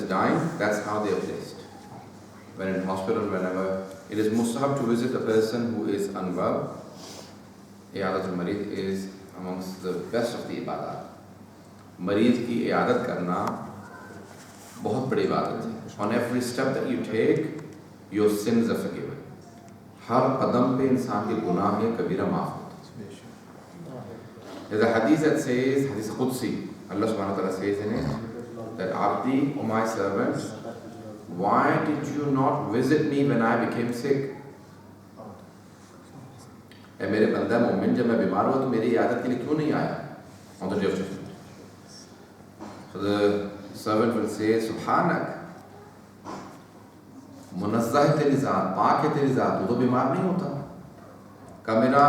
dying, that's how they are placed. When in hospital, whenever, it is mustahab to visit a person who is unwell. Iyadatul Marid is amongst the best of the ibadat. Marid ki iyadat karna बहुत बड़ी इबादत है. On every step that you take, your sins are forgiven. हर कदम पे इंसान के गुनाह है कबीरा माफ होता है. There's a hadith that says, hadith Qudsi, Allah subhanahu wa ta'ala says in it, that Abdi, O my servant, why did you not visit me when I became sick? ए मेरे बंदा मोमिन, जब मैं बीमार हुआ तो मेरी इयादत के लिए क्यों नहीं आया? On the day of judgment. So the servant will say, Subhanak, मुनज़्ज़ह है तेरी ज़ात, पाक है तेरी ज़ात, वो तो बीमार नहीं होता. का मेरा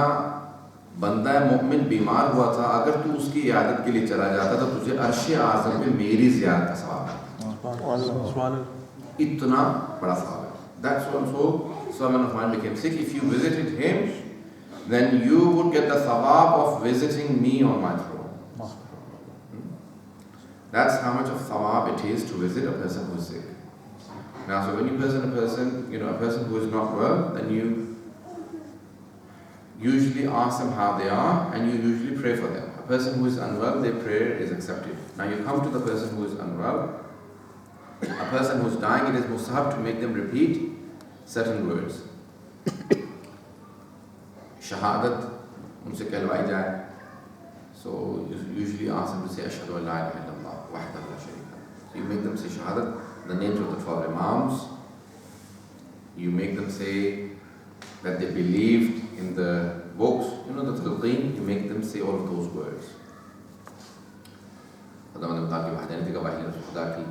बंदा मोमिन बीमार हुआ था, अगर तू उसकी इयादत के लिए चला जाता तो तुझे अर्श आज़म पे मेरी ज़ियारत का सवाब है. इतना बड़ा सवाब है. That's also someone of mine became sick. If you visited him, then you would get the thawab of visiting me on my throne. That's how much of thawab it is to visit a person who is sick. Now, so when you visit a person who is not well, then you usually ask them how they are, and you usually pray for them. A person who is unwell, their prayer is accepted. Now you come to the person who is unwell, a person who is dying, it is mustahab to make them repeat certain words. Shahadat, unse कहलवाई जाए. So you usually ask them to say Ashhadu an la ilaha illallah wahdahu la sharika lahu. So you make them say Shahadat, the names of the 12 Imams. You make them say that they believed in the books, the talqeen. You make them say all of those words. खुदा ने बताया कि वहदानियत की गवाही ले, खुदा की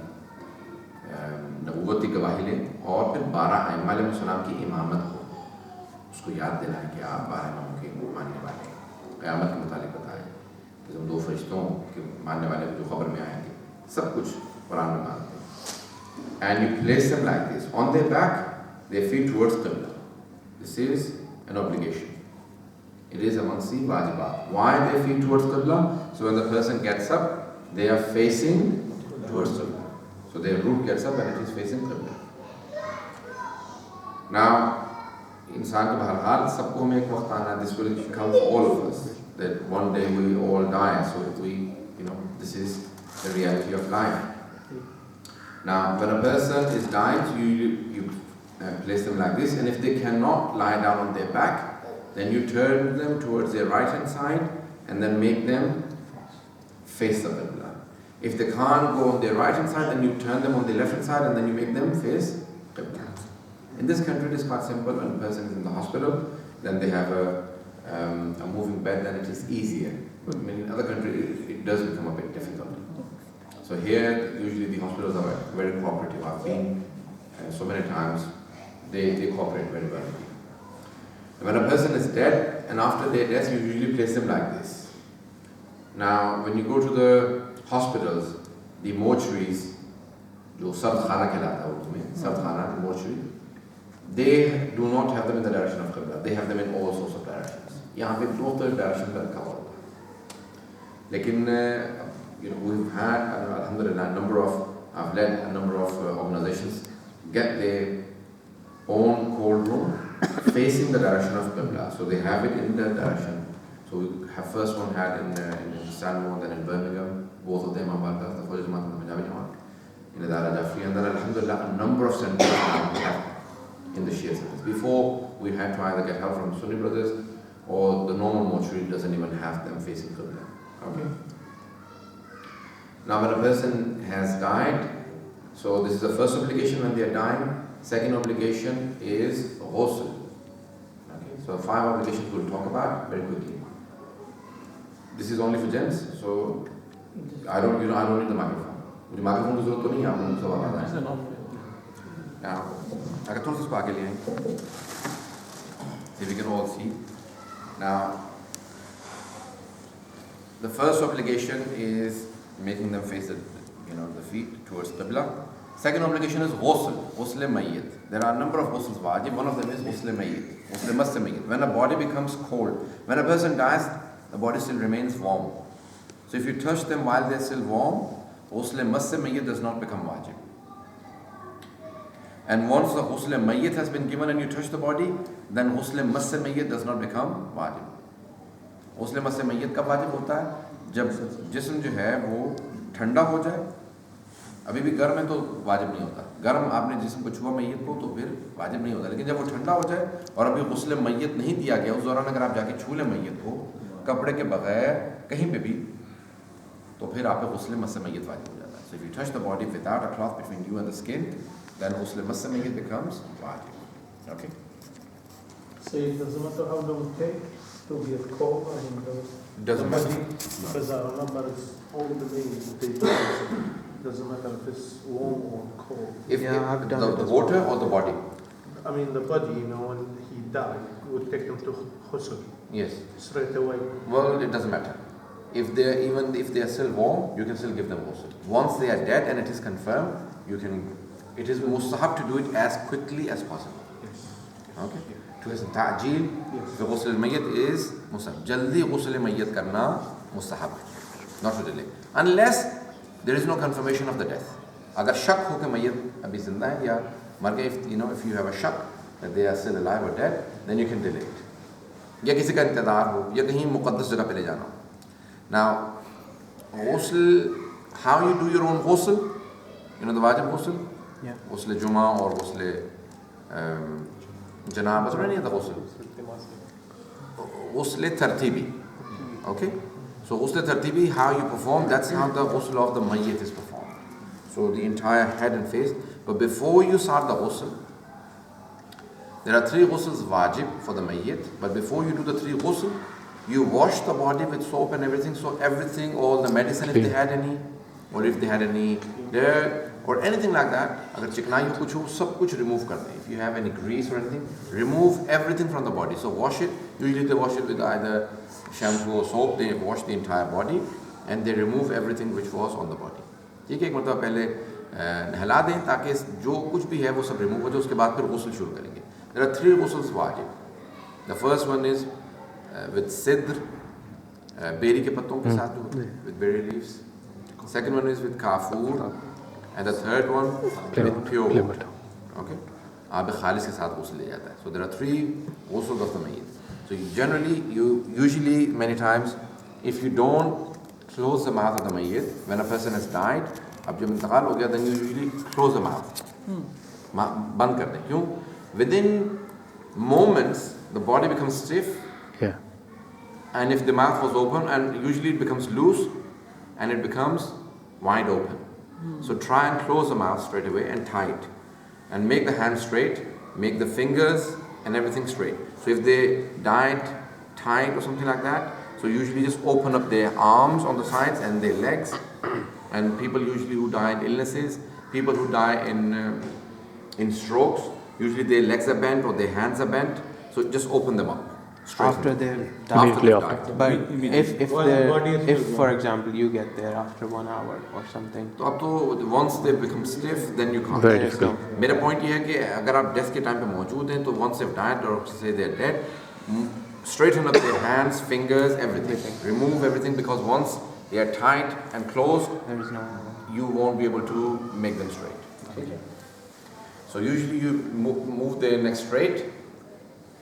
नबूवत की गवाही ले, और फिर 12 अइम्मा अलैहिस्सलाम की इमामत हो. उसको याद दिलाएं कि आप 12 इमामों के मानने वाले हैं. क़यामत के मुतालिक बताएं कि हम 2 फरिश्तों के मानने वाले जो खबर में आएंगे. सब कुछ कुरान में मानते हैं. And you place them like this. On their back, their feet towards Qibla. This is an obligation. It is amongst the wajibat. Why their feet towards Qibla? So when the person gets up, they are facing towards Qibla. So their root gets up and it is facing Qibla. Now, इंसान के बहरहाल सबको में एक वक्त आना, this will come for all of us, that one day we all die. So this is the reality of life. Now, when a person is dying, you place them like this, and if they cannot lie down on their back, then you turn them towards their right hand side and then make them face the Qibla. If they can't go on their right hand side, then you turn them on the left hand side and then you make them face Qibla. In this country, it is quite simple. When a person is in the hospital, then they have a moving bed, then it is easier. But in other countries, it does become a bit difficult. So here, usually the hospitals are very cooperative. I've been so many times, they cooperate very well. When a person is dead, and after their death, you usually place them like this. Now, when you go to the hospitals, the mortuaries, जो सर्द खाना कहलाता है उर्दू में, सर्द खाना, the mortuary, they do not have them in the direction of Qibla. They have them in all sorts of directions. यहाँ पे 2 direction पे रखा हुआ होता है. लेकिन we've had, alhamdulillah, I've led a number of organizations get their own cold room facing the direction of Qibla. So they have it in that direction. So we have first one had in Stanmore, then in Birmingham, both of them are Barkas, the first Jamaat and the Punjabi Jamaat, in Adara Jafri, and then alhamdulillah, a number of centers have in the Shia centers. Before, we had to either get help from Sunni brothers, or the normal mortuary doesn't even have them facing Qibla. Okay? Now when a person has died, so this is the first obligation when they are dying. Second obligation is ghusl. Okay, so 5 obligations we'll talk about very quickly. This is only for gents, so I don't need the microphone. मुझे microphone की ज़रूरत तो नहीं है, आप लोगों को सवाल आता है. Now, अगर थोड़ा सा इसको आगे ले आएं, so we can all see. Now, the first obligation is making them face the feet towards Qibla. Second obligation is ghusl mayyat. There are a number of ghusls wajib. One of them is ghusl mayyat, ghusl mayyat. When a body becomes cold, when a person dies, the body still remains warm. So if you touch them while they're still warm, ghusl mayyat does not become wajib. And once the ghusl mayyat has been given and you touch the body, then ghusl mass mayyat does not become wajib. ghusl mass mayyat कब वाजिब होता है? जब जिस्म जो है वो ठंडा हो जाए. अभी भी गर्म है तो वाजिब नहीं होता. गर्म आपने जिस्म को छुआ मैयत को तो फिर वाजिब नहीं होता. लेकिन जब वो ठंडा हो जाए और अभी ग़ुस्ल मैयत नहीं दिया गया, उस दौरान अगर आप जाके छू लें मैयत को कपड़े के बगैर कहीं पे भी, तो फिर आप पे ग़ुस्ल मस्स मैयत वाजिब हो जाता है. So if you touch the body without a cloth between you and the skin, then ग़ुस्ल मस्स मैयत becomes wajib. Okay? So it doesn't matter how long it takes to get cold. I mean, Doesn't matter. Because I remember all the days they do. Doesn't matter if it's warm or cold. If the water or the body? I mean the body, when he died, would take him to Ghusl. Yes. Straight away. Well, it doesn't matter. If they are still warm, you can still give them ghusl. Once they are dead and it is confirmed, it is mustahab to do it as quickly as possible. Yes. Okay? To his ta'jeel, the ghusl al-mayyat is mustahab. Jaldi ghusl al-mayyat karna mustahab. Not to delay. Unless there is no confirmation of the death. Agar shak ho ke mayyat abhi zinda hai ya mar gaye, if you have a shak that they are still alive or dead, then you can delay it. Ya kisi ka intidar ho, ya kahin muqaddas jagah pe le jana ho. Now, ghusl, how you do your own ghusl, the wajib ghusl, ghusl Juma or ghusl Janab, or any other ghusl. Ghusl tartibi. Okay? So ghusl tartibi, how you perform, that's how the ghusl of the mayyat is performed. So the entire head and face. But before you start the ghusl, there are 3 ghusls wajib for the mayyat. But before you do the 3 ghusl, you wash the body with soap and everything. So everything, all the medicine, if they had any, or if they had any dirt, or anything like that, agar chiknai ho kuch ho, sab kuch remove kar dein. If you have any grease or anything, remove everything from the body. So wash it. Usually they wash it with either shampoo or soap. They wash the entire body and they remove everything which was on the body. ठीक है, एक मतलब पहले नहला दें ताकि जो कुछ भी है वो सब remove हो जाए. उसके बाद फिर ग़ुस्ल शुरू करेंगे. There are 3 ghusls wajib. The first one is with sidr, beri ke patton ke saath, with berry leaves. Second one is with kafur, and the third one with pure water. Okay? Aab khalis ke saath ghusl le jata hai. So there are 3 ghusls of the mayyit. So usually many times, if you don't close the mouth of the mayyit when a person has died, ab jab intiqal ho gaya, then you usually close the mouth. Band kar dein. Kyun? Within moments, the body becomes stiff. Yeah. And if the mouth was open, and usually it becomes loose and it becomes wide open. So try and close the mouth straight away and tight. And make the hands straight, make the fingers and everything straight. So if they died tight or something like that, so usually just open up their arms on the sides and their legs. And people usually who die in illnesses, people who die in strokes, usually their legs are bent or their hands are bent. So just open them up. After they've Immediately died. after. But if for example you get there after 1 hour or something. So once they become stiff, then you can't. Very difficult. My point is that if you are death ke time pe maujood hain, to once they've died or say they're dead, straighten up their hands, fingers, everything. Remove everything, because once they are tight and closed, There is no. you won't be able to make them straight. Okay. So usually you move their neck straight,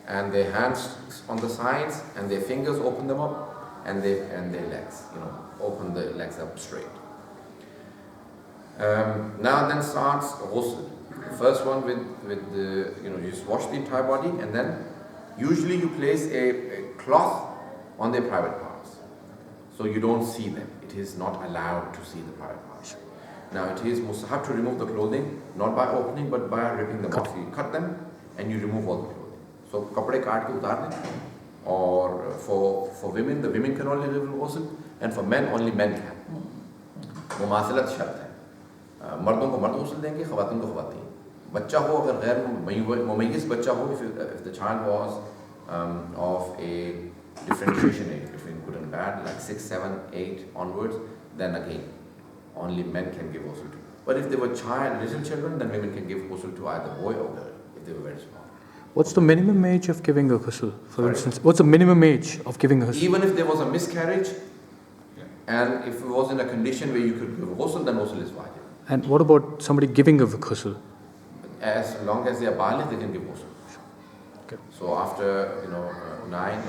and their hands on the sides, and their fingers, open them up, and their legs, open the legs up straight. Now then starts ghusl. First one with the, you just wash the entire body, and then usually you place a cloth on their private parts, so you don't see them. It is not allowed to see the private parts. Now it is mustahab to remove the clothing, not by opening, but by ripping them off. You cut them and you remove all the clothing. So kapde kaat ke utar dein. Or for women, the women can only live in ghusl, and for men, only men can. मुमासलत शर्त है. मर्दों को मर्द ghusl देंगे, ख़वातीन को ख़वातीन. बच्चा हो अगर गैर मुमय्यिज़ बच्चा हो, if the child was of a differentiation age between good and bad, like 6, 7, 8 onwards, then again only men can give ghusl to. But if they were little children, then women can give ghusl to either boy or girl if they were very small. What's the minimum age of giving a ghusl? For instance, what's the minimum age of giving a ghusl? Even if there was a miscarriage, and if it was in a condition where you could give ghusl, then ghusl is wajib. And what about somebody giving a ghusl? as long as they are baligh, they can give ghusl. Okay. So after 9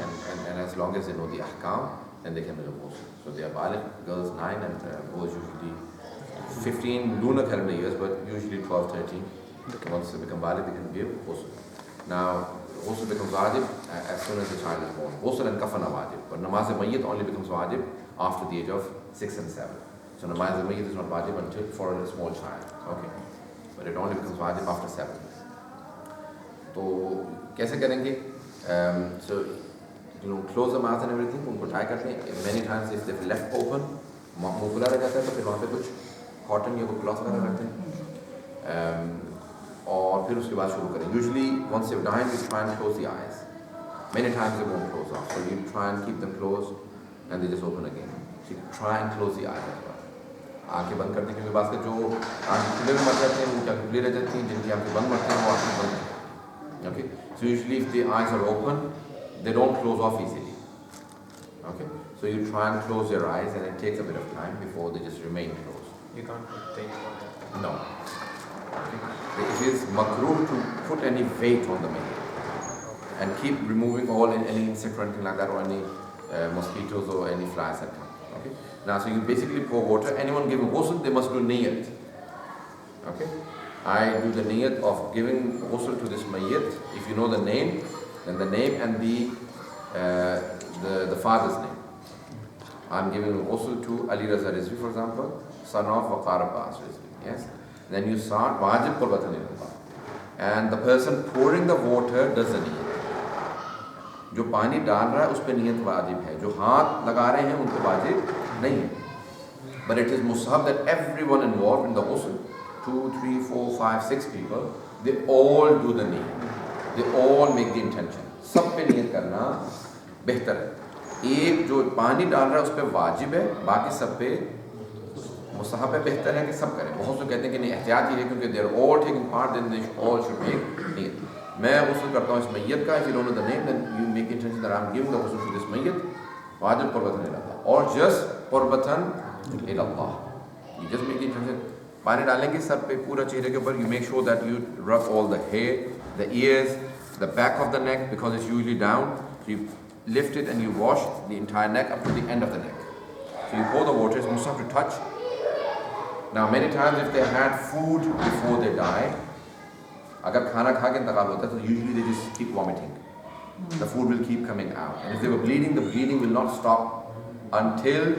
and as long as they know the ahkam, then they can give ghusl. So they are baligh, girls 9 and boys usually 15 lunar calendar years, but usually 12, 13. Okay. Once they become baligh, they can give ghusl. Now, ghusl becomes wajib as soon as the child is born. Ghusl and kafan are wajib, but namaz mayyat only becomes wajib after the age of 6 and 7. So namaz mayyat is not wajib until for a small child. Okay, but it only becomes wajib after 7. तो कैसे करेंगे? So close the mouth and everything. उनको try करते हैं. Many times if they've left open, मुंह खुला रह जाता है, तो फिर वहाँ पे कुछ cotton या कोई cloth वगैरह रखते हैं. और फिर उसके बाद शुरू करें. Usually once they've died, we try and close the eyes. Many times they won't close off, so you try and keep them closed and they just open again. So you try and close the eyes as well. आंखें बंद करते हैं क्योंकि बात जो आंखें खुले में मर जाते हैं उनकी आंखें खुली रह जाती हैं, जिनकी आंखें बंद मरते हैं वो आंखें बंद. Okay, so usually if the eyes are open, they don't close off easily. Okay, so you try and close your eyes and it takes a bit of time before they just remain closed. You can't put things on it. No. It is makruh to put any weight on the mayyat and keep removing all any insect or anything like that, or any mosquitoes or any flies that come. Okay. Now, so you basically pour water. Anyone giving ghusl, they must do niyyat. Okay. I do the niyyat of giving ghusl to this mayyat. If you know the name, then the name and the father's name. I'm giving ghusl to Ali Raza Rizvi, for example, son of Waqar Abbas Rizvi. Yes. Then you start wajib qurbatan ilallah, and the person pouring the water does the niyyat. जो पानी डाल रहा है उस पर नियत वाजिब है, जो हाथ लगा रहे हैं उन पर वाजिब नहीं है. But it is mustahab that everyone involved in the ghusl, 2, 3, 4, 5, 6 people, they all do the niyyat. They all make the intention. सब पे नियत करना बेहतर है. एक जो पानी डाल रहा है उस पर वाजिब है, बाकी सब पे मुस्तहब है. बेहतर है कि सब करें. बहुत से कहते हैं कि नहीं, एहतियात ये है क्योंकि they are all taking part, then they all should make नियत. मैं ghusl करता हूँ इस mayyat का. If you don't know the name, then you make intention that I'm giving the ghusl to this mayyat. Wajib qurbatan ilallah, or just qurbatan ilallah. You just make the intention. पानी डालेंगे सब पे पूरा चेहरे के ऊपर. You make sure that you rub all the hair, the ears, the back of the neck, because it's usually down. So you lift it and you wash the entire neck up to the end of the neck. So you pour the water. It's mustahab to touch. Now many times if they had food before they die, अगर खाना खा के इंतकाल होता है तो usually they just keep vomiting. The food will keep coming out, and if they were bleeding, the bleeding will not stop until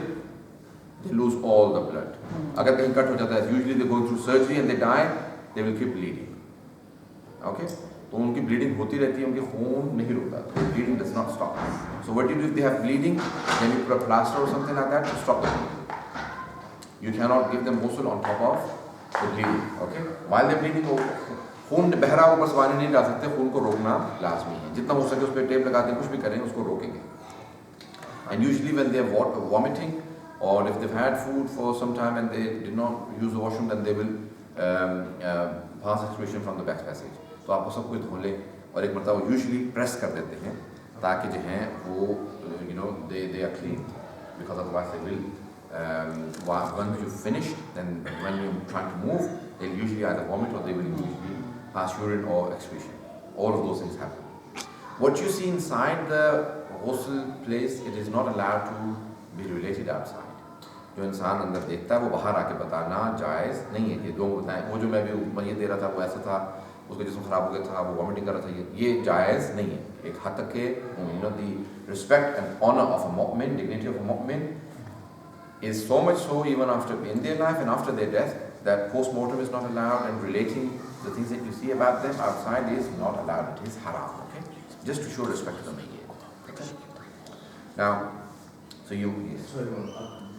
they lose all the blood. अगर कहीं कट हो जाता है, usually they go through surgery and they die, they will keep bleeding. Okay, तो उनकी bleeding होती रहती है, उनके खून नहीं रुकता. The bleeding does not stop. So what do you do if they have bleeding? Then you put a plaster or something like that to stop the bleeding. You cannot give them ghusl on top of the bleeding. Okay, while they're bleeding, खून बह रहा ऊपर से पानी नहीं डाल सकते. खून को रोकना लाजमी है. जितना हो सके उस पर टेप लगाते हैं, कुछ भी करें उसको रोकेंगे. And usually when they are vomiting, or if they've had food for some time and they did not use the washroom, then they will pass excretion from the back passage. तो आप सब कुछ धो लें और एक मरतबा usually press कर देते हैं ताकि जो हैं वो they are clean, because otherwise they will once you finish, then when you try to move, they'll usually either vomit or they will usually pass urine or excretion. All of those things happen. What you see inside the ghusl place, it is not allowed to be related outside. जो इंसान अंदर देखता है वो बाहर आके बताना जायज़ नहीं है कि लोग बताएं वो जो मैं भी मय्यत दे रहा था वो ऐसा था, उसका जिस्म खराब हो गया था, वो वॉमिटिंग कर रहा था. ये जायज़ नहीं है. एक हद तक के the respect and honor of a mu'min, dignity of a mu'min, is so much so even after in their life and after their death, that post-mortem is not allowed, and relating the things that you see about them outside is not allowed. It is haram. Okay, just to show respect to the mayyat. Okay. Now, so you yes. Sorry,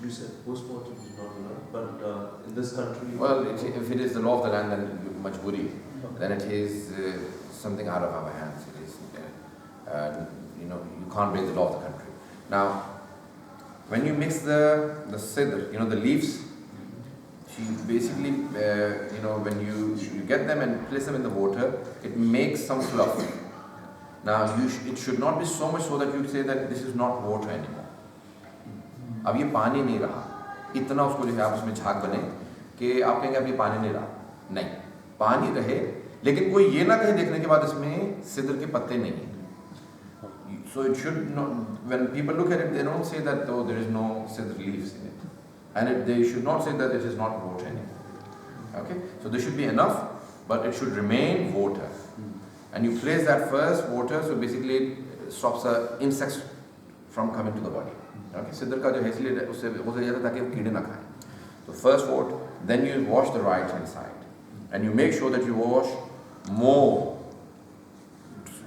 you said post-mortem is not allowed, but in this country... Well, if it is the law of the land, then majburi, then it is something out of our hands. It is, you can't break the law of the country. Now, when you mix the sidr, the leaves, basically, when you get them and place them in the water, it makes some fluff. Now, it should not be so much so that you say that this is not water anymore. अब ये पानी नहीं रहा, इतना उसको जो है आप उसमें झाग बने कि आप कहेंगे अब ये पानी नहीं रहा. नहीं, पानी रहे लेकिन कोई ये ना कहे देखने के बाद इसमें सिद्र के पत्ते नहीं हैं. So it should not, when people look at it, they don't say that oh, there is no sidr leaves in it. And they should not say that it is not water anymore. Okay? So there should be enough, but it should remain water. And you place that first water, so basically it stops the insects from coming to the body. Okay? Sidr ka jo hai isliye usse ho jata taki wo keede na khaye. So first water, then you wash the right hand side. And you make sure that you wash more.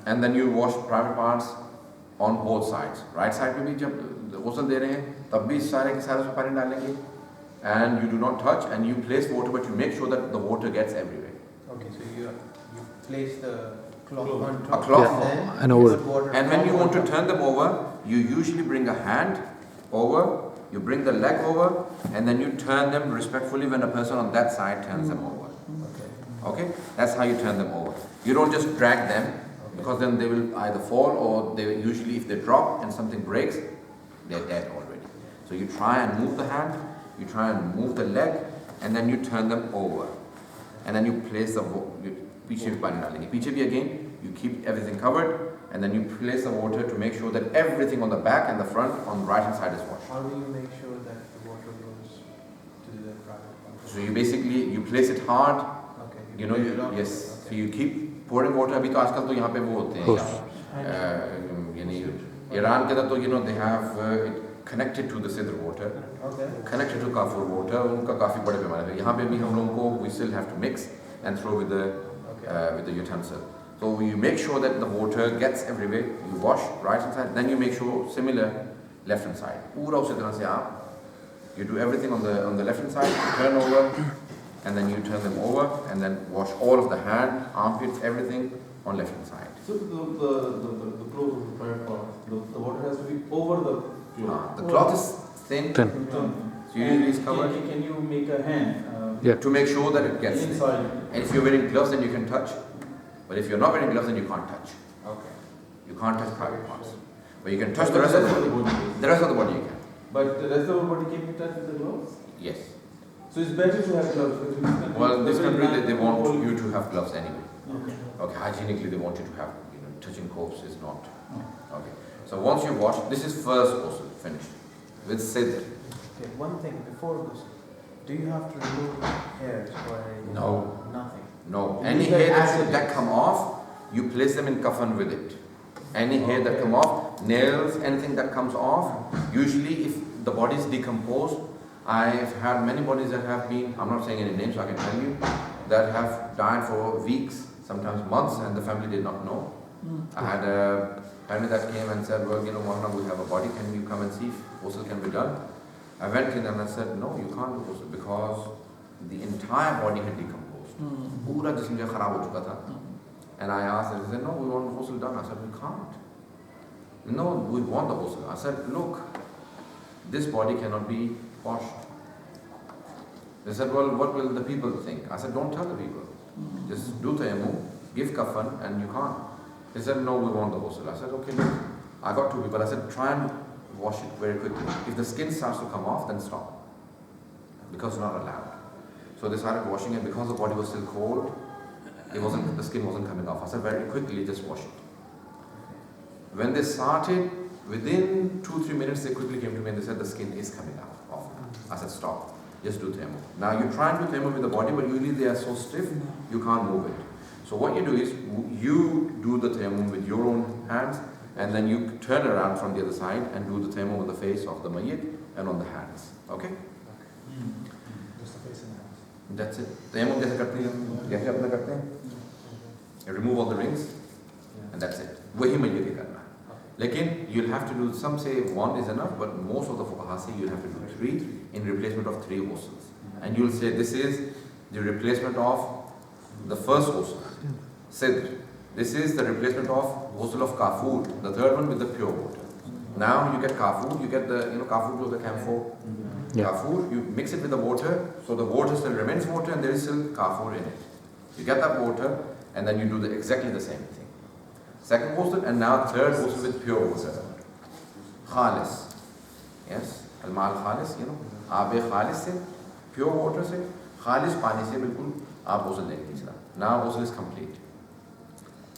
And then you wash private parts on both sides. Right side पे भी जब ghusl दे रहे हैं तब भी सारे के सारे उसमें पानी डालेंगे. And you do not touch and you place water, but you make sure that the water gets everywhere. Okay, so you place the cloth on A top. cloth. And over. put water And when from you want to on top. turn them over, you usually bring a hand over, you bring the leg over, and then you turn them respectfully when a person on that side turns them over. Okay? That's how you turn them over. You don't just drag them, because then they will either fall or they will usually, if they drop and something breaks, they're dead already. So you try and move the hand, you try and move the leg, and then you turn them over. And then you place the piche bhi pani dalenge. Piche bhi again, you keep everything covered, and then you place the water to make sure that everything on the back and the front on the right hand side is washed. How do you make sure that the water goes to the private part? So you basically, you place it hard, Okay. you know, yes. So you keep pouring water. अभी तो आजकल तो यहाँ पे वो होते हैं यानी ईरान के अंदर तो you know they have it connected to the sidr water, Okay. connected to kafur water. उनका काफी बड़े पैमाने पे. यहाँ पे भी हम लोगों को we still have to mix and throw with the utensil. So you make sure that the water gets everywhere. You wash right hand side, then you make sure similar left hand side. पूरा उसी तरह से आप you do everything on the left hand side, turn over. And then you turn them over and then wash all of the hand, armpits, everything on left hand side. So the clothes of the private part, the water has to be over the cloth. The cloth is thin, Thin. so usually it's covered Can you make a hand Yeah. to make sure that it gets thin. inside? And if you're wearing gloves, then you can touch. But if you're not wearing gloves, then you can't touch. Okay. You can't touch private parts. But you can touch the rest of the body. The rest of the body you can. But the rest of the body can be touched with the gloves? Yes. So it's better to have gloves. Because in this country, Well, in this country, they want all- you to have gloves anyway. Okay. Okay, hygienically, they want you to have, touching corpse is not. Okay. So once you wash, this is first ghusl, finished. With sidr. Okay, one thing before ghusl, do you have to remove hairs or anything? No. Nothing. No, You any use that hair as it that is. come off, you place them in kafan with it. Any hair that come off, nails, anything that comes off, usually if the body is decomposed, I've had many bodies that have been, I'm not saying any names, so I can tell you, that have died for weeks, sometimes months, and the family did not know. I had a family that came and said, well, Moulana, we have a body, can you come and see if ghusl can be done? I went in and I said, no, you can't do ghusl because the entire body had decomposed. Pura jism jo kharab ho chuka tha. And I asked them, they said, no, we want the ghusl done. I said, we can't. No, we want the ghusl. I said, look, this body cannot be washed. They said, well, what will the people think? I said, don't tell the people. Just do tayammum, give kafan, and you can't. They said, no, we want the ghusl. I said, okay, look. I got two people. I said, try and wash it very quickly. If the skin starts to come off, then stop. Because it's not allowed. So they started washing it. Because the body was still cold, the skin wasn't coming off. I said, very quickly, just wash it. When they started, within 2-3 minutes, they quickly came to me and they said, the skin is coming off. I said, stop. Just do tayammum. Now you try and do tayammum with the body, but usually they are so stiff, you can't move it. So what you do is, you do the tayammum with your own hands, and then you turn around from the other side and do the tayammum on the face of the mayyat and on the hands. Okay? Just the face and the hands. That's it. Tayammum jaise karte hain, jaise apna karte hain. You remove all the rings, and that's it. Wahi mayyat hi karna. Lekin you'll have to do, some say one is enough, but most of the fuqaha say you'll have to do 3 in replacement of 3 ghusls. And you'll say this is the replacement of the first ghusl, sidr. This is the replacement of ghusl of kafur, the third one with the pure water. Now you get kafur, you get the, kafur to the camphor. Yeah. Kafur, you mix it with the water, so the water still remains water and there is still kafur in it. You get that water and then you do exactly the same thing. Second ghusl, and now third ghusl with pure water. Khalis. Yes? Al-mal khalis, Aabe khalis se, pure water se, khalis pani se, bilkul आप ghusl लेंगे तीसरा. Now ghusl is complete.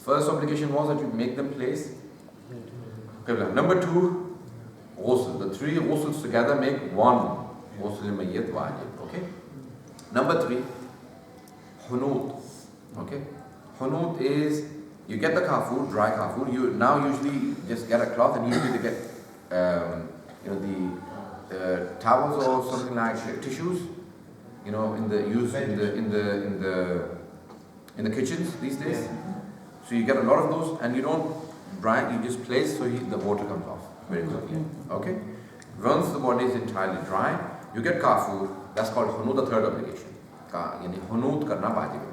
First obligation was that you make them place Qibla. Number 2, ghusl. The 3 ghusuls together make 1 ghusl mayyat wajib. Okay. Number 3, hunoot. Okay. Hunoot is you get the kafur, dry kafur. You now usually just get a cloth, and usually they get the towels or something like tissues. In the kitchens these days. So you get a lot of those, and you don't dry. You just place so the water comes off very quickly. Okay. Once the body is entirely dry, you get kafur. That's called hunoot, the third obligation. Yani hunoot karna wajib hai.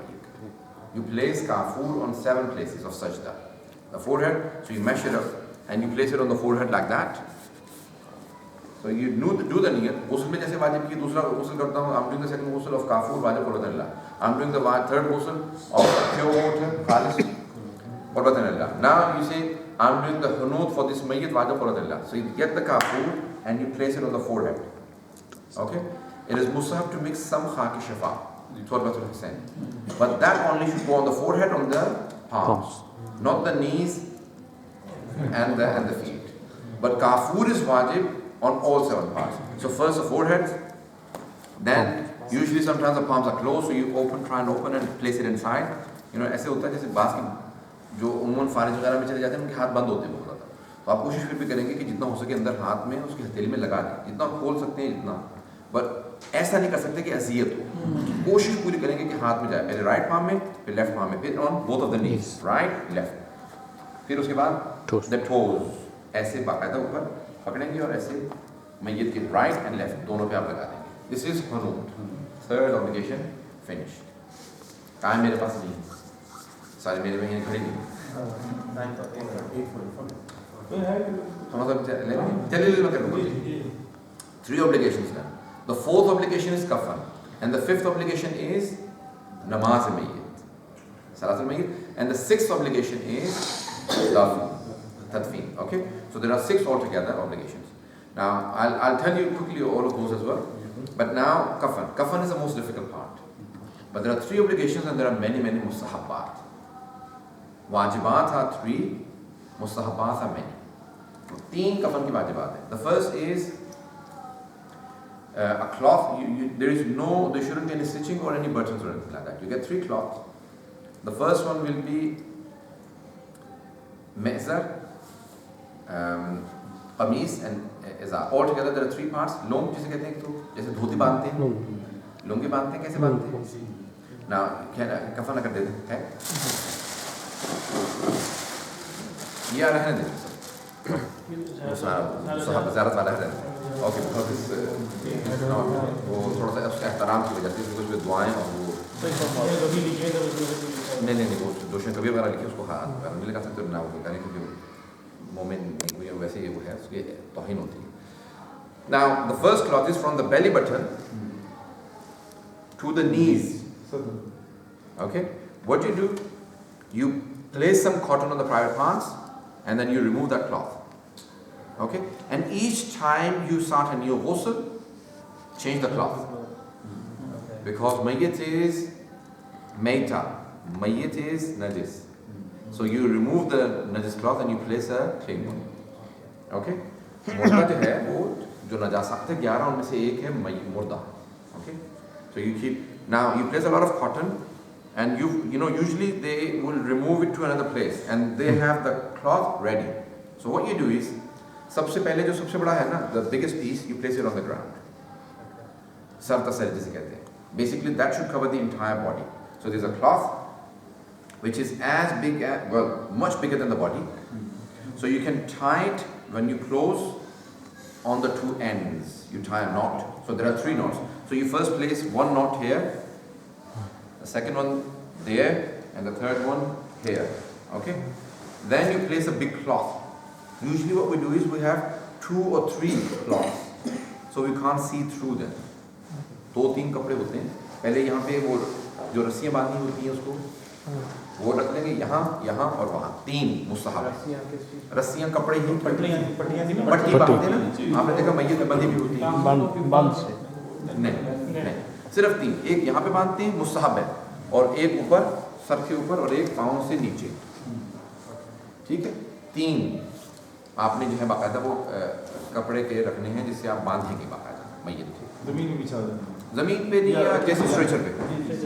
You place kafur on 7 places of sajda. The forehead, so you measure it up and you place it on the forehead like that. So you do the niyat. Ghusl mein jaise wajib ki dusra ghusl karta hu. I'm doing the second ghusl of kafur wajib qurbatanillah. I'm doing the third ghusl of pure water khalis qurbatanillah. Now you say I'm doing the hunoot for this mayyat wajib qurbatanillah. So you get the kafur and you place it on the forehead. Okay? It is mustahab to mix some khaki shafa. But that only should go on the forehead, on the palms, not the knees and the feet. But kafur is wajib on all 7 parts. So first the forehead, then usually sometimes the palms are closed, so you try and open and place it inside. ऐसे होता है जैसे बास की जो उम्मन फारिज वगैरह में चले जाते हैं उनके हाथ बंद होते हैं बहुत ज़्यादा. तो आप कोशिश फिर भी करेंगे कि जितना हो सके अंदर हाथ में उसकी हथेली में लगा दें, जितना खोल सकते हैं जितना. बट ऐसा नहीं कर सकते कि अजियत हो. कोशिश पूरी करेंगे कि हाथ में जाए, पहले राइट पाम में, फिर लेफ्ट पाम में, फिर on both of the knees, right left. फिर उसके बाद द टोज ऐसे बाकायदा ऊपर पकड़ेंगे और ऐसे मय्यत के राइट एंड लेफ्ट दोनों पे आप लगा देंगे. दिस इज हुनूत. Third obligation finish. टाइम मेरे पास नहीं, सारे मेरे में यहीं खड़े नहीं. चलिए मैं करूँगा. 3 obligations done. The 4th obligation is kafan, and the 5th obligation is namaz mayyat, salat al-mayyit, and the 6th obligation is tadfeen. Okay, so there are 6 altogether obligations. Now I'll tell you quickly all of those as well. But now kafan is the most difficult part. But there are 3 obligations and there are many mustahabbat. Wajibat are 3, mustahabbat are many. 3 kafan ki wajibat hai. The first is a cloth. There shouldn't be any stitching or any buttons or anything like that. You get 3 cloths. The first one will be mezar, qamis and izar. All together there are 3 parts. Long जिसे कहते हैं, तो जैसे धोती बांधते हैं, लुंगी बांधते हैं, कैसे बांधते हैं? Now कफन अगर दे दें, है? ये आ रहा है ना साहब ज़्यादा वाला है. Okay, because वो थोड़ा सा उसका एहतराम की वजह से कुछ दुआएं और वो नहीं वो दोषें कभी वगैरह लिखे उसको हाथ नहीं लगा सकते ना वो करें क्योंकि मोमेंट नहीं वैसे ही वो है उसकी तौहीन होती है. Now the first cloth is from the belly button to the knees. Okay, what you do, you place some cotton on the private parts and then you remove that cloth. Okay, and each time you start a new ghusl, change the cloth. Because mayyat is mayta, mayyat is najis. So you remove the najis cloth and you place a clean one. Okay, मुर्दा जो है वो जो नजासत है 11 उनमें से एक है मुर्दा. Okay, so you keep, now you place a lot of cotton and you know usually they will remove it to another place and they have the cloth ready. So what you do is, सबसे पहले जो सबसे बड़ा है ना, the biggest piece, you place it on the ground. Sarta sar जिसे कहते हैं. Basically that should cover the entire body. So there's a cloth which is as big as, well, much bigger than the body. So you can tie it when you close on the 2 ends. You tie a knot. So there are 3 knots. So you first place 1 knot here, the second one there, and the third one here. Okay? Then you place a big cloth. Usually what we do is we have 2 or 3 cloths, so we can't see through them. 2-3 कपड़े होते हैं. पहले यहाँ पे वो जो रस्सियाँ बांधी होती हैं उसको वो रख लेंगे यहाँ और वहाँ. 3 मुस्तहब. रस्सियाँ कपड़े ही पट्टी बांधते हैं ना, आपने देखा मय्यत में बंधी भी होती है. बांध से नहीं, सिर्फ 3. एक यहाँ पे बांधते हैं मुस्तहब है, और एक ऊपर सर के ऊपर और एक पाँव से नीचे, ठीक है। 3 आपने जो है बाकायदा वो कपड़े के रखने हैं जिससे आप बांधेंगे बाकायदा मैयत को। ज़मीन में बिछा देना, ज़मीन पे नहीं, या जैसे स्ट्रेचर पे,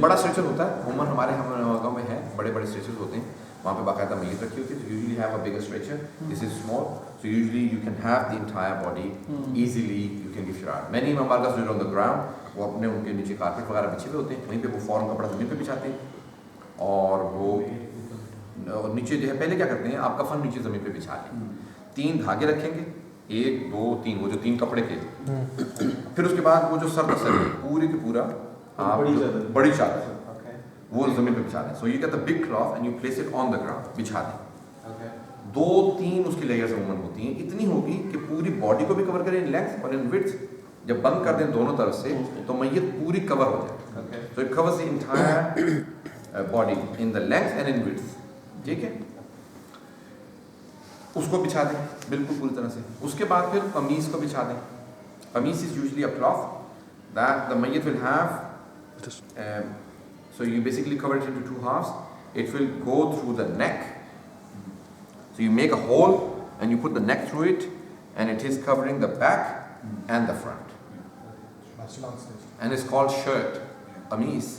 बड़ा स्ट्रेचर होता है उमर हमारे हम गाँव में है, बड़े बड़े स्ट्रेचर्स होते हैं, वहाँ पे बाकायदा मैयत रखी होती है। तो usually have a bigger stretcher, this is small, so usually you can have the entire body easily, you can give शरार। मैनी इमाम बारगाह ऑन द ग्राउंड, वो अपने उनके नीचे कारपेट वगैरह बिछे हुए होते हैं, वहीं पे वो फौरन कपड़ा ज़मीन पे बिछाते हैं और वो नीचे जो है पहले क्या करते हैं, आप कफन नीचे ज़मीन पे बिछा लें, 3 धागे रखेंगे, 1 2 3, वो जो 3 कपड़े के, फिर उसके बाद वो जो सर का सर है पूरी की पूरा आप बड़ी चादर वो ज़मीन पे बिछा दें। So you get the big cloth and you place it on the ground, बिछा दें। 2-3 उसकी लेयर्स अमूमन होती हैं, इतनी होगी कि पूरी बॉडी को भी कवर करें इन लेंथ और इन विड्थ। जब बंद कर दें दोनों तरफ से तो मैयत पूरी कवर हो जाए। So it covers the entire body in the length and in width, ठीक है। उसको बिछा दें बिल्कुल पूरी तरह से। उसके बाद फिर कमीज़ को बिछा दें। कमीज़ is usually a cloth that the मैयत will have, so you basically cover it into 2 halves. It will go through the neck. So you make a hole and you put the neck through it, and it is covering the back and the front. And it's called shirt, qameez,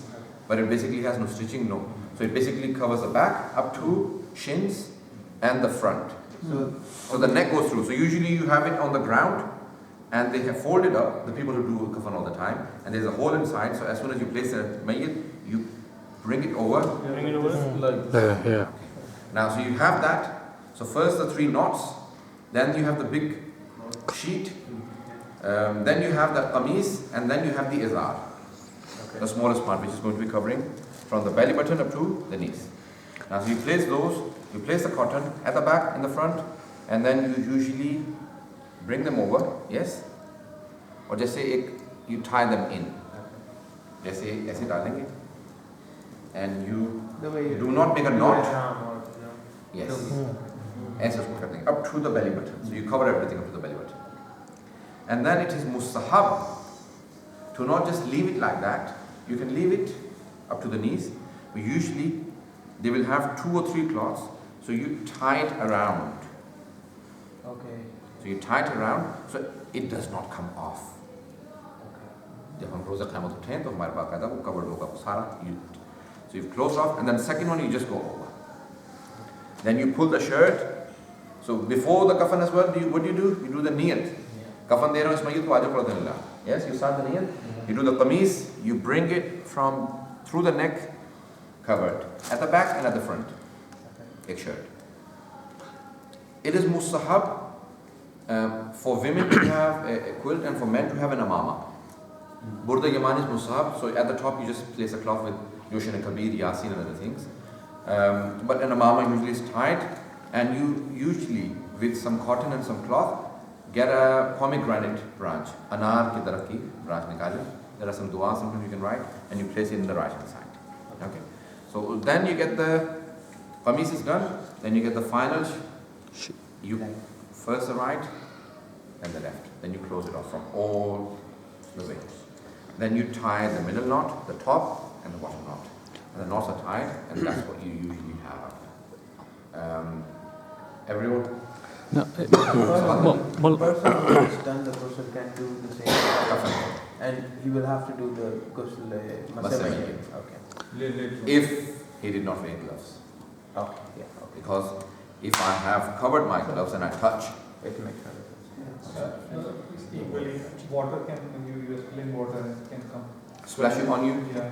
but it basically has no stitching, no. So it basically covers the back up to shins and the front. So the neck goes through. So usually you have it on the ground, and they have folded up, the people who do kafan all the time, and there's a hole inside, so as soon as you place the mayyat, you bring it over. Yeah. Now, so you have that. So first the 3 knots, then you have the big sheet, then you have the qameez, and then you have the izar, the smallest part, which is going to be covering from the belly button up to the knees. Now, so you place those, you place the cotton at the back, in the front, and then you usually bring them over, yes, और जैसे एक you tie them in, जैसे ऐसे डालेंगे, and you do not make a knot, yes, ऐसे उसको कर देंगे up to the belly button, so you cover everything up to the belly button, and then it is mustahab to not just leave it like that. You can leave it up to the knees, but usually they will have 2 or 3 cloths, so you tie it around. Okay. So you tie it around so it does not come off. जब हम रोज़ा क़यामत उठें तो हमारे पास कहता है वो covered होगा वो सारा. So you close off, and then the second one you just go over. Then you pull the shirt. So before the kafan as well, what do? You do the niyat. Kafan de raha hu isme to aaj pad den la. Yes, you start the niyat. You do the qameez. You bring it from through the neck, covered at the back and at the front. Ek shirt. It is mustahab for women to have a quilt and for men to have an amama. Burda yaman is mustahab, so at the top you just place a cloth with Yoshin and Kabir, Yasin and other things. But an amama usually is tied, and you usually with some cotton and some cloth get a pomegranate branch, anar ki daraf ki branch nikale. There are some du'as sometimes you can write, and you place it in the right hand side. Okay. So then you get the qameez is done, then you get the final. You first the right and the left, then you close it off from all the way. Then you tie the middle knot, the top and the bottom knot, and the knots are tied, and that's what you usually have. Everyone? No. The person who has done the ghusl can do the same, and he will have to do the ghusl masami. Okay. If he did not wear gloves. Okay. Yeah. Okay. Because if I have covered my gloves and I touch, It makes sense. Equally, water can, you use plain water can come. splash it on you, Yeah.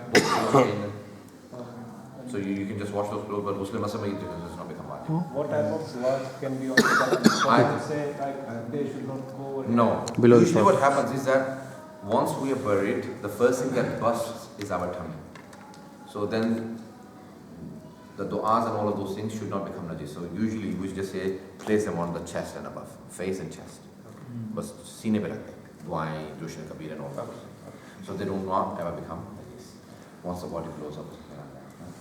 so you can just wash those clothes, but Muslim masama it does not become wajib. What type of work can be on the bottom? I- Say like they should not go. No. Below the Usually top. what happens is that once we are buried, the first thing that busts is our tummy. So then the du'as and all of those things should not become najis. So usually we just say place them on the chest and above, face and chest. But सीने पे रखते हैं दुआएं, जोशन Kabir and all of those. So they do not ever become najis. Once the body blows up,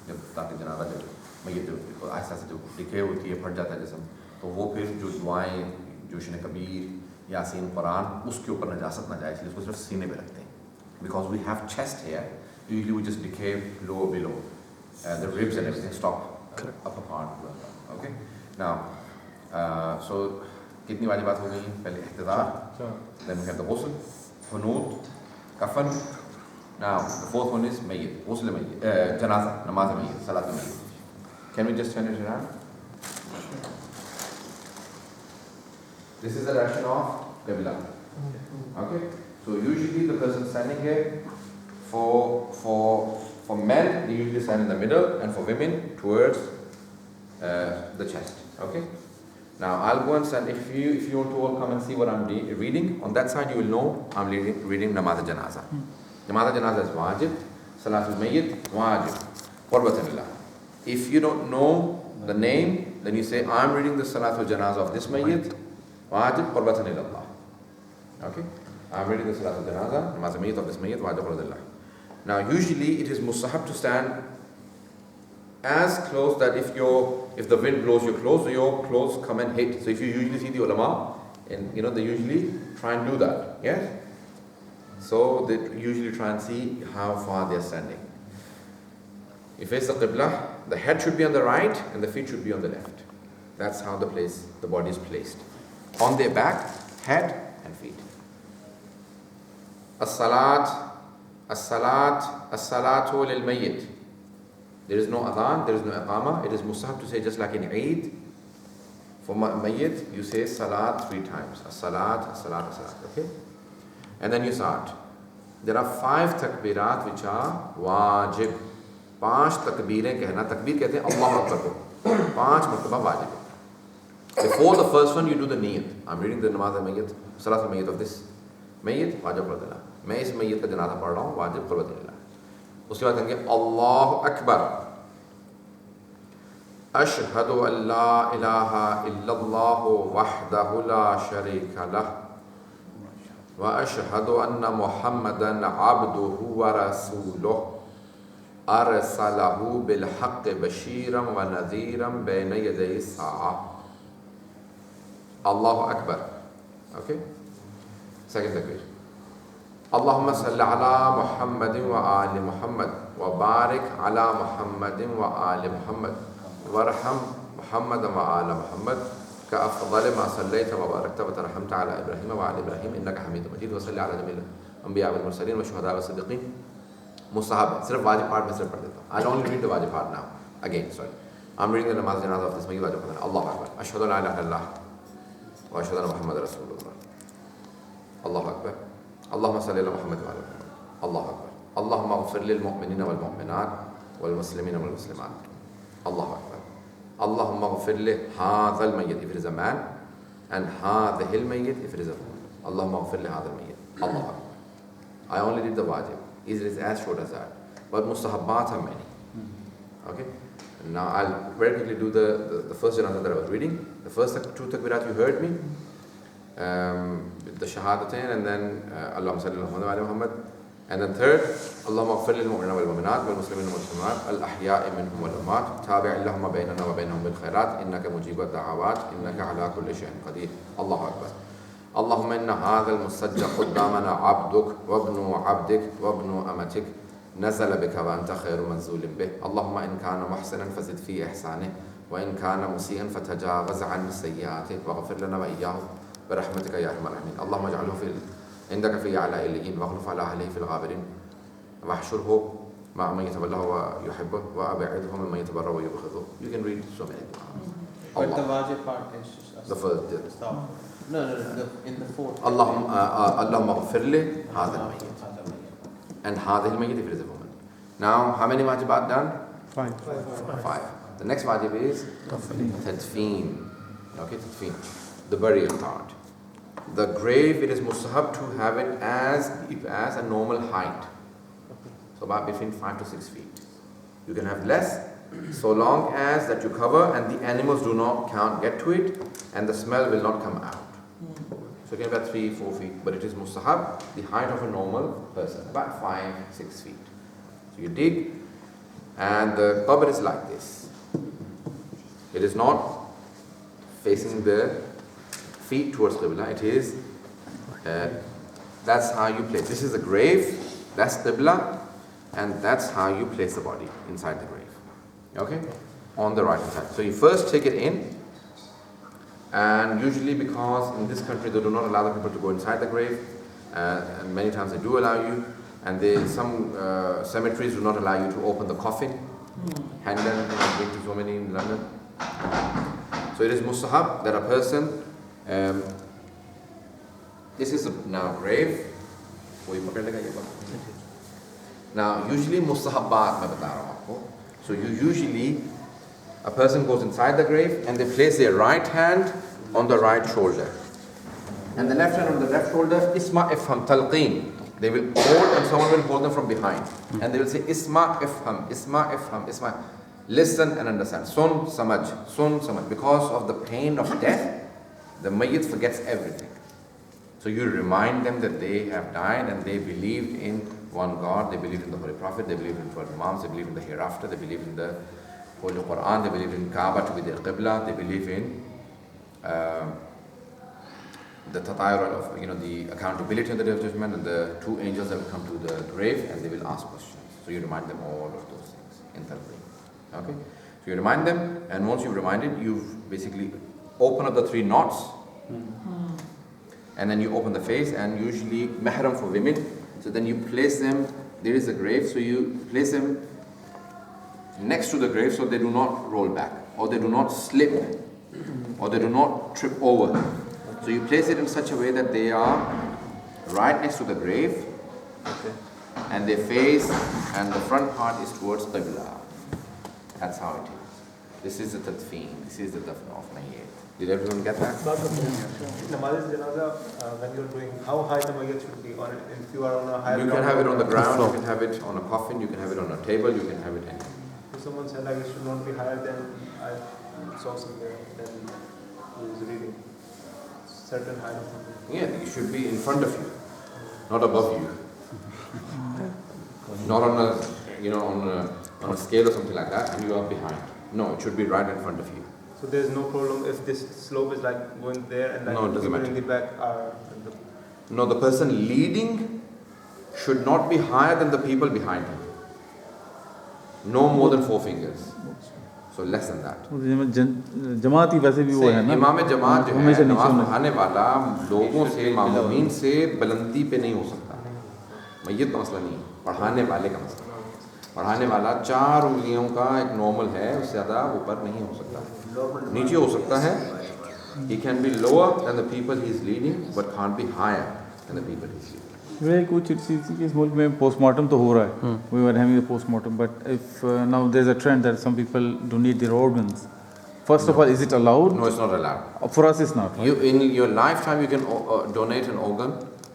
जब ताकि जनाजा जब मैं ये तो आहिस्ता से जो डिके होती है फट जाता है जिस्म, तो वो फिर जो दुआएं, जोशन कबीर, यासीन, कुरान, उसके ऊपर नजासत ना जाए, इसलिए उसको सिर्फ सीने पे रखते हैं. Because we have chest here, usually we just decay lower below. the ribs and everything stop. Correct. Upper part. Okay. Now, so कितनी वाजिबात हो गई? पहले इhtidar, then we have the ghusl, hunud, kafan. Now the fourth one is mayyat, ghusl mayyat, janaza, namaz mayyat, salat mayyat. Can we just turn it around? This is the direction of Qibla. Okay. So usually the person standing here, for men they usually stand in the middle, and for women towards the chest. Okay. Now I'll go and stand. If you want to all come and see what I'm reading, on that side you will know I'm reading Namaz Janaza. Namaz Janaza is wajib, Salatul Mayyit wajib, Qurbatanillah. If you don't know the name, then you say I'm reading the Salatul Janaza of this Mayyit, wajib, Qurbatanillah. Okay? I'm reading the Salatul Janaza, Namaz Mayyit of this Mayyit, wajib, Qurbatanillah. Now usually it is mustahab to stand as close that if the wind blows your clothes, so your clothes come and hit. So if you usually see the ulama, and they usually try and do that. Yes? So they usually try and see how far they are standing. If it's the qibla, the head should be on the right and the feet should be on the left. That's how the body is placed. On their back, head and feet. As-salatu lil mayyit. There is no adhan, there is no iqama. It is mustahab to say just like in Eid. For mayyit, you say salat 3 times. As-salat, as-salat, as-salat. Okay? And then you start. There are 5 takbirat which are wajib. 5 takbirیں कहना. Takbir कहते हैं Allahu Akbar को. 5 martaba wajib. Before the first one, you do the niyat. I'm reading the namaz al-mayyit, salat al-mayyit of this mayyit, wajib qurbatillah. मैं इस mayyit का जनाजा पढ़ रहा हूँ, wajib qurbatillah. उसके बाद कहेंगे Allahu Akbar. Ashhadu an la ilaha illallah wahdahu la sharika lah. Wa ashhadu anna Muhammadan abduhu wa rasuluh. Arsalahu bil haqqi bashiran wa nadhiran bayna yaday as-sa'ah. Allahu Akbar. Okay? Second takbir. Allahumma salli ala Muhammadin wa ali Muhammad wa barik ala Muhammadin wa ali Muhammad warham Muhammadan wa ala Muhammad كأفضل ما صليت وباركت وترحمت على إبراهيم وعلى إبراهيم إنك حميد مجيد وصلي على جميع الأنبياء والمرسلين والشهداء والصديقين. Mustahab. सिर्फ वाजिब part में सिर्फ पढ़ देता हूँ. I'll only read the wajib part now. Again, sorry. I'm reading the namaz janaza of this mayyit wajib part. Allahu Akbar. Ashhadu an la ilaha illallah wa ashhadu anna Muhammadan rasulullah. Allahu Akbar. اللهم صل على محمد وعلى محمد. الله أكبر. اللهم اغفر للمؤمنين والمؤمنات والمسلمين والمسلمات. الله أكبر. اللهم اغفر لهذا الميت if it is a man and هذه الميت if it is a woman. اللهم اغفر لهذا الميت. الله أكبر. I only did the wajib. It is as short as that. But mustahabbat are many. Okay? Now I'll very quickly do the first janazah that I was reading. The first 2 takbirat you heard me. The shahadatain, and then Allahumma salli ala Muhammad wa ala Muhammad, and then third Allahumma ighfir lil mu'minina wal mu'minat wal muslimina wal muslimat al ahya'i minhum wal amwat tabi' Allahumma baynana wa baynahum bil khairat innaka mujibat da'awat innaka ala kulli shay'in qadir. Allahu Akbar. Allahumma inna hadha al musajjah qaddamana 'abduk wa ibnu 'abdik wa ibnu amatik nazala bika wa anta khairu manzulin bih. Allahumma in kana muhsinan fazid fi ihsanihi wa in kana musii'an fatajawaz 'an sayyi'atihi wa ighfir lana wa iyyahu برحمتك يا ارحم الراحمين. اللهم اجعله عندك في اعلى اليين واخلف على اهله في الغابرين واحشره مع من يتولاه ويحبه وابعده ممن يتبرأ ويبغضه. You can read so many. But the wajib part is just the first. No, in the fourth. اللهم اغفر لي هذا الميت and هذه الميت if it is a woman. Now how many wajibat done? 5. 5. The next wajib is tadfeen. Okay, tadfeen. The burial part. The grave, it is mustahab to have it as a normal height. So about between 5 to 6 feet. You can have less, so long as that you cover and the animals can't get to it and the smell will not come out. So you can have 3, 4 feet, but it is mustahab, the height of a normal person, about 5, 6 feet. So you dig, and the qabr is like this. It is not facing the feet towards Qibla. It is, that's how you place. This is the grave, that's Qibla, and that's how you place the body inside the grave. Okay? On the right hand side. So you first take it in, and usually because in this country they do not allow the people to go inside the grave, and many times they do allow you, and some cemeteries do not allow you to open the coffin. Hendon, I've been to so many in London. So it is mustahab that a person, this is now grave. Now usually mustahabbat मैं बता रहा हूँ आपको. So usually a person goes inside the grave and they place their right hand on the right shoulder and the left hand on the left shoulder. Isma ifham talqeen. They will hold and someone will hold them from behind and they will say isma ifham, isma ifham, isma. Listen and understand. Sun samaj. Because of the pain of death, the mayyat forgets everything. So you remind them that they have died and they believed in one God, they believed in the Holy Prophet, they believed in 12 Imams, they believe in the hereafter, they believe in the Holy Quran, they believe in Kaaba to be their Qibla, they believe in the tatayur of, the accountability on the Day of Judgment and the two angels that will come to the grave and they will ask questions. So you remind them all of those things in Talqeen. Okay? So you remind them, and once you've reminded, you've basically open up the 3 knots and then you open the face, and usually mahram for women. So then you place them, there is a grave, so you place them next to the grave so they do not roll back, or they do not slip, or they do not trip over. So you place it in such a way that they are right next to the grave, and their face and the front part is towards Qibla. That's how it is. This is the tadfeen, this is the dafn of mayyat. Did everyone get that? Namaz janaza, when you're doing, how high the mayyat should be on it? If you are on a higher You can have it on the ground, you can have it on a coffin, you can have it on a table, you can have it anywhere. If someone said like it should not be higher than, I saw somewhere, then he was reading certain height of something. Yeah, it should be in front of you, not above you. Not on a, on a scale or something like that, and you are behind. No, it should be right in front of you. So there's no problem if this slope is like going there and like No, it doesn't people matter. in the back are... No, the person leading should not be higher than the people behind him. No more than 4 fingers. So less than that. जमात ही वैसे भी वो है ना, इमाम जमात जो है हमेशा नीचे नमाज होना पढ़ाने वाला लोगों से मामूमीन से बुलंदी पे नहीं हो सकता. मय्यत का मसला नहीं, पढ़ाने वाले का मसला. पढ़ाने वाला 4 उंगलियों का एक नॉर्मल है, उससे ज़्यादा ऊपर नहीं हो सकता. नीचे हो सकता है. He can be lower than the people he is leading, but can't be higher than the people he is leading. वे कुछ चीज़ कि इस मुल्क में पोस्टमार्टम तो हो रहा है. We were having a postmortem, but if now there's a trend that some people donate their organs. First of all, is it allowed? No, it's not allowed. For us, it's not. You in your lifetime you can donate an organ,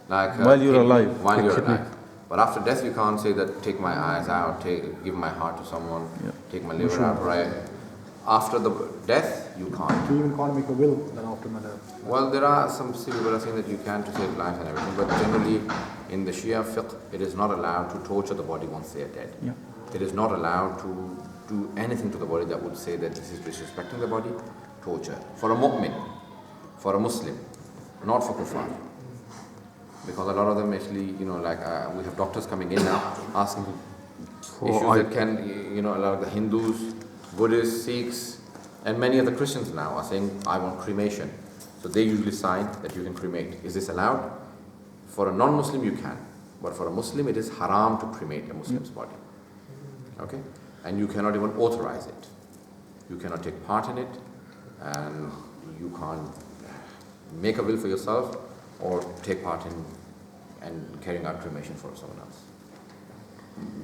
like While you're alive. While you're alive. But after death, you can't say that take my eyes out, give my heart to someone, take my liver out, right? After the death, you can't. You even can't make a will then after my death. Well, there are some people who are saying that you can to save lives and everything, but generally in the Shia fiqh, it is not allowed to torture the body once they are dead. Yeah. It is not allowed to do anything to the body that would say that this is disrespecting the body. Torture. For a mu'min, for a Muslim, not for kuffar. Because a lot of them actually, we have doctors coming in now asking issues that can, a lot of the Hindus, Buddhists, Sikhs, and many of the Christians now are saying, I want cremation. So they usually sign that you can cremate. Is this allowed? For a non-Muslim, you can. But for a Muslim, it is haram to cremate a Muslim's body. Okay? And you cannot even authorize it. You cannot take part in it, and you can't make a will for yourself or take part in and carrying out cremation for someone else.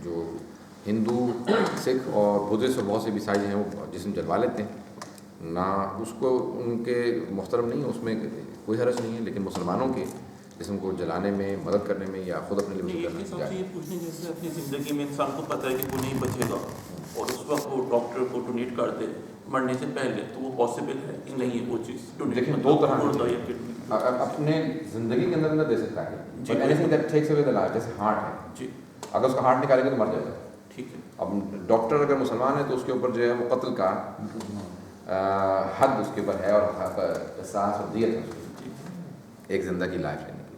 जो हिंदू, सिख और Buddhist और बहुत से ईसाई हैं वो जिस्म जलवा लेते हैं ना, उसको उनके मुहतरम नहीं है, उसमें कोई हरज नहीं है, लेकिन मुसलमानों के जिस्म को जलाने में, मदद करने में या खुद अपने लिए करने में ये पूछने जैसे अपनी ज़िंदगी में इंसान को पता है कि वो नहीं बचेगा और उस वक्त वो डॉक्टर को डोनेट कर दे मरने से पहले, तो वो पॉसिबल है कि नहीं है वो चीज़? लेकिन 2 तरह अपने ज़िंदगी के अंदर दे सकता है, but anything that takes away the life, जैसे हार्ट है जी, अगर उसका हार्ट निकालेंगे तो मर जाएगा. ठीक है. अब डॉक्टर अगर मुसलमान है तो उसके ऊपर जो है वो कत्ल का हद उसके ऊपर है और एहसास और दियत है उसकी एक ज़िंदा की लाइफ लेने की,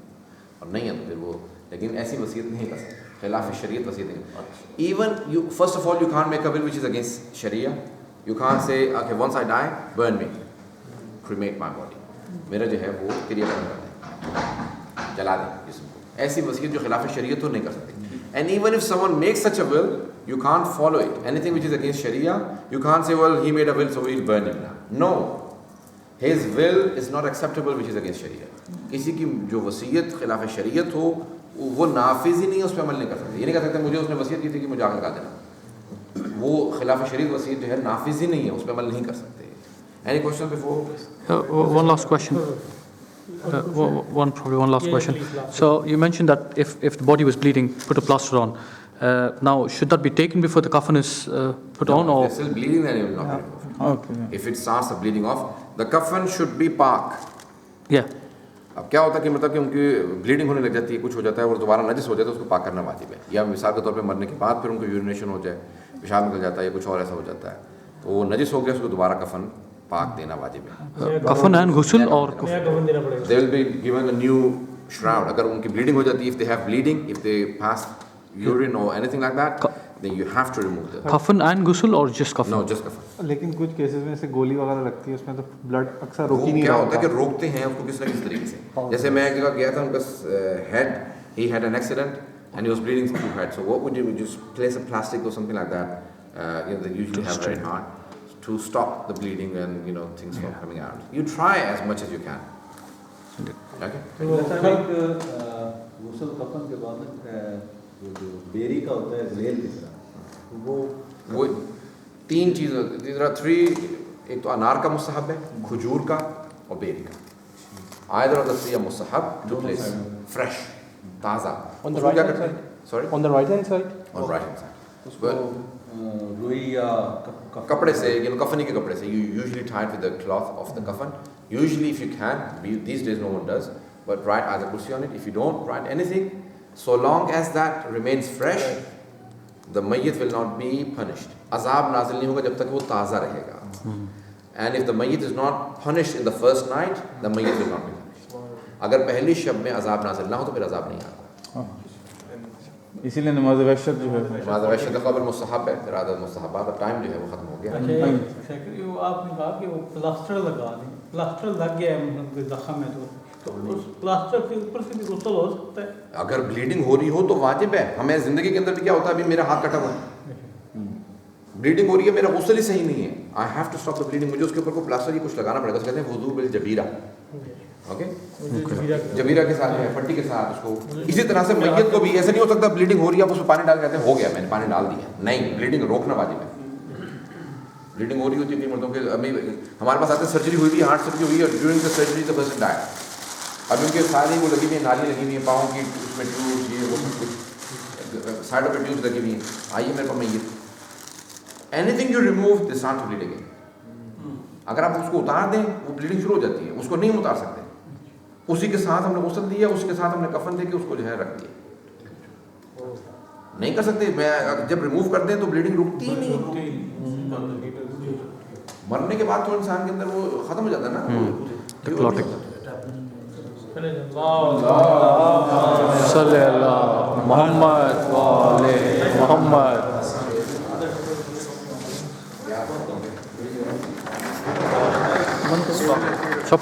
और नहीं है तो फिर वो, लेकिन ऐसी वसीयत नहीं कर सकता. खिलाफ शरीयत वसीयत नहीं. Even you, first of all, you can't make a will which is against Sharia. You can't say, okay, once I die, burn me, cremate my body. मेरा जो है वो क्रियाकर्म कर दें, जला दें जिसको. ऐसी वसीयत जो खिलाफ शरीयत तो नहीं कर सकते. And even if someone makes such a will, you can't follow it. Anything which is against Sharia, you can't say, well, he made a will, so we'll burn him now. No. His will is not acceptable which is against Sharia. किसी की जो वसीयत खिलाफ शरीयत हो, वो नाफिज ही नहीं है, उस पर अमल नहीं कर सकते. ये नहीं कर सकते मुझे उसने वसीयत की थी कि मुझे आग लगा देना. वो खिलाफ शरीयत वसीयत जो है नाफिज ही नहीं है, उस पर अमल नहीं कर सकते. Any question before? One last question. One last question. So you mentioned that if the body was bleeding, put a plaster on. Now, should that be taken before the coffin is put on, or? If they're still bleeding, then it will not be removed. Okay. If it starts bleeding off, the coffin should be pak. Yeah. अब क्या होता है कि मतलब कि उनकी bleeding होने लग जाती है, कुछ हो जाता है और दोबारा नजिस हो जाता है, तो उसको पाक करना वाजिब है. या मिसाल के तौर पे मरने के बाद फिर उनको यूरिनेशन हो जाए, पेशाब निकल जाता है या कुछ और ऐसा हो जाता है, तो वो नजिस हो गया, उसको दोबारा कफन पाक देना वाजिब है. Kafan and ghusl, or They will be given a new shroud. अगर उनकी ब्लीडिंग हो जाती है, if they have bleeding, if they pass urine or anything like that, then you have to remove them. kafan and ghusl, or just kafan? No, just कफन. लेकिन कुछ cases में से गोली वगैरह लगती है, उसमें तो ब्लड अक्सर रोक वो ही नहीं क्या रहा होता है कि रोकते हैं उसको किसी न किसी तरीके से. जैसे मैं एक जगह गया था, उनका head, he had an accident and he was bleeding through head. So what would you just place a plastic or something like that? They usually have very hard to stop the bleeding and things from coming out. You try as much as you can. Okay. गुस्ल कफन के बाद जो berry का होता है gel की तरह, वो तीन चीज़ें, these are three. एक तो अनार का मुस्तहब है, खजूर का और बेरी का. Either of the three are mustahab to place fresh, ताज़ा. On the उसको क्या right hand करते हैं? Sorry? On the right hand side? On the right hand side. उसको रुई या कपड़े से, कफनी के कपड़े से. You usually tie it with the cloth of the kafan. Usually if you can, these days no one does, but write either kursi on it. If you don't, write anything. So long as that remains fresh, the mayyat will not be punished. Azab nazil नहीं होगा जब तक वो ताज़ा रहेगा. And if the mayyat is not punished in the first night, the mayyat will not be punished. अगर पहली शब में अजाब नाजिल ना हो तो फिर अजाब नहीं आता. इसीलिए नमाज वहशत जो है, नमाज वहशत का कब्र मुस्तहब है, फिर आदत मुस्तहबात और टाइम जो है वो खत्म हो गया. आपने कहा कि वो प्लास्टर लगा दें, प्लास्टर लग गया है मतलब कोई जख्म है तो उस प्लास्टर के ऊपर से भी गुस्ल हो सकता है. अगर ब्लीडिंग हो रही हो तो वाजिब है. हमें ज़िंदगी के अंदर भी क्या होता है, अभी मेरा हाथ कटा हुआ है, ब्लीडिंग हो रही है, मेरा गुस्ल ही सही नहीं है, I have to stop the bleeding, मुझे उसके ऊपर को प्लास्टर ही कुछ लगाना पड़ेगा. कहते हैं वुज़ू बिल जबीरा. ओके, जबीरा के साथ है, पट्टी के साथ उसको. इसी तरह से मैयत को भी ऐसा नहीं हो सकता ब्लीडिंग हो रही है आप उसमें पानी डाल कहते हैं हो गया मैंने पानी डाल दिया. नहीं, ब्लीडिंग रोकना वाजिब है. ब्लीडिंग हो रही होती है कई मर्दों के. अभी हमारे पास आते सर्जरी हुई थी, हार्ट सर्जरी हुई है, और during the surgery the person died. अब उनके सारी वो लगी हुई है, नाली लगी हुई है, पाँव की उसमें ट्यूब्स, ये वो सब कुछ साइड पे ट्यूब्स लगी हुई हैं. आइए मेरे पास मैयत, anything you remove this start to bleed again. अगर आप उसको उतार दें वो ब्लीडिंग शुरू हो जाती है, उसको नहीं उतार सकते. उसी के साथ हमने गुस्ल दिया, उसके साथ हमने कफन दे के उसको जो है रख दिया. नहीं कर सकते. मैं जब रिमूव कर दें तो ब्लीडिंग रुकती ही नहीं. मरने के बाद तो इंसान के अंदर वो खत्म हो जाता है ना. सल्लल्लाहु मोहम्मद वाले मोहम्मद. सब